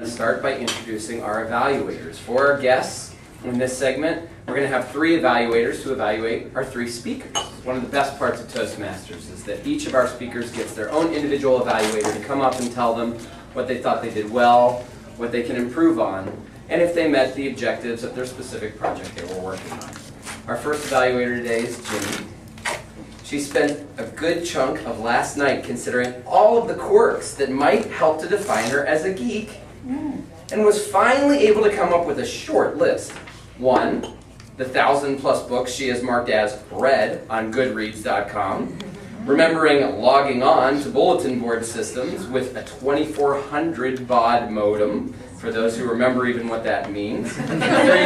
Start by introducing our evaluators. For our guests in this segment, we're going to have 3 evaluators to evaluate our 3 speakers. One of the best parts of Toastmasters is that each of our speakers gets their own individual evaluator to come up and tell them what they thought they did well, what they can improve on, and if they met the objectives of their specific project they were working on. Our first evaluator today is Ginny. She spent a good chunk of last night considering all of the quirks that might help to define her as a geek, and was finally able to come up with a short list. 1, the 1,000+ books she has marked as read on Goodreads.com, remembering logging on to bulletin board systems with a 2400 baud modem, for those who remember even what that means. 3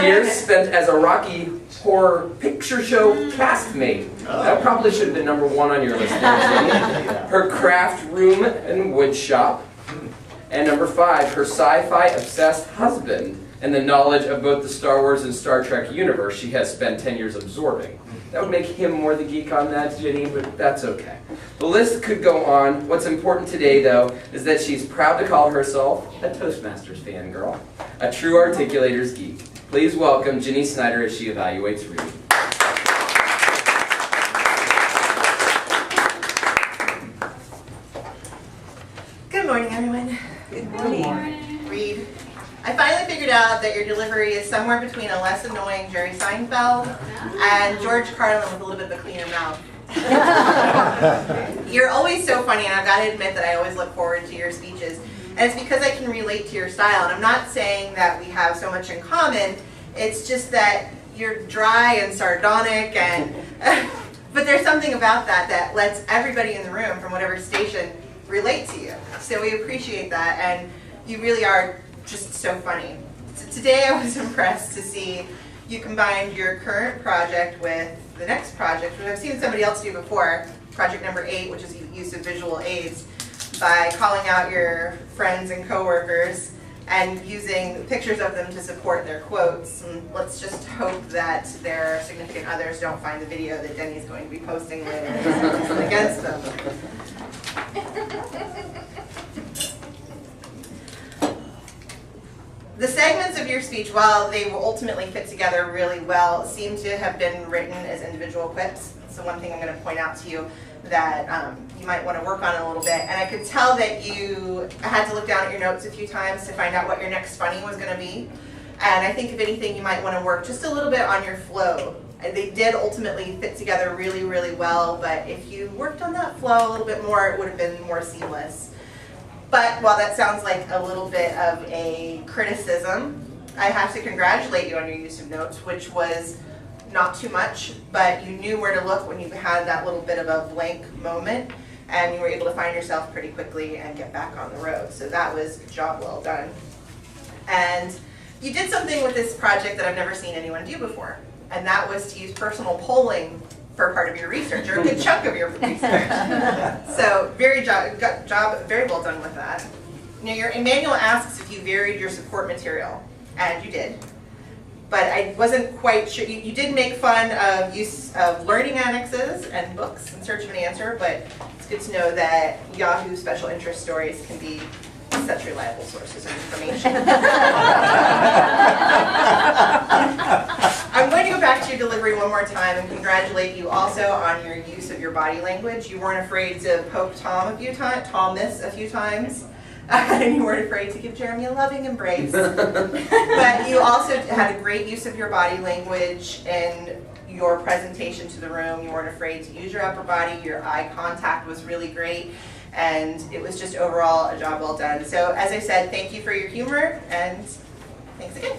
years spent as a Rocky Horror Picture Show castmate. That probably should have been number 1 on your list there, Ginny. Her craft room and wood shop. And number 5, her sci-fi obsessed husband and the knowledge of both the Star Wars and Star Trek universe she has spent 10 years absorbing. That would make him more the geek on that, Ginny, but that's okay. The list could go on. What's important today, though, is that she's proud to call herself a Toastmasters fangirl, a true articulator's geek. Please welcome Ginny Snyder as she evaluates Reid. Good morning, everyone. Good morning. Reid, I finally figured out that your delivery is somewhere between a less annoying Jerry Seinfeld and George Carlin with a little bit of a cleaner mouth. You're always so funny, and I've got to admit that I always look forward to your speeches. And it's because I can relate to your style. And I'm not saying that we have so much in common. It's just that you're dry and sardonic, and but there's something about that that lets everybody in the room, from whatever station, relate to you. So we appreciate that, and you really are just so funny. So today I was impressed to see you combined your current project with the next project, which I've seen somebody else do before, project number 8, which is use of visual aids, by calling out your friends and coworkers and using pictures of them to support their quotes. And let's just hope that their significant others don't find the video that Denny's going to be posting later against them. The segments of your speech, while they will ultimately fit together really well, seem to have been written as individual quips. So one thing I'm going to point out to you that you might want to work on a little bit. And I could tell that you had to look down at your notes a few times to find out what your next funny was going to be. And I think if anything, you might want to work just a little bit on your flow. And they did ultimately fit together really, really well, but if you worked on that flow a little bit more, it would have been more seamless. But while that sounds like a little bit of a criticism, I have to congratulate you on your use of notes, which was not too much, but you knew where to look when you had that little bit of a blank moment, and you were able to find yourself pretty quickly and get back on the road. So that was a job well done. And you did something with this project that I've never seen anyone do before, and that was to use personal polling for part of your research, or a good chunk of your research. So very well done with that. Now your manual asks if you varied your support material, and you did. But I wasn't quite sure. You did make fun of use of learning annexes and books in search of an answer, but it's good to know that Yahoo special interest stories can be such reliable sources of information. I'm going to go back to your delivery one more time and congratulate you also on your use of your body language. You weren't afraid to poke Tom a few times, and you weren't afraid to give Jeremy a loving embrace. But you also had a great use of your body language in your presentation to the room. You weren't afraid to use your upper body. Your eye contact was really great. And it was just overall a job well done. So as I said, thank you for your humor, and thanks again.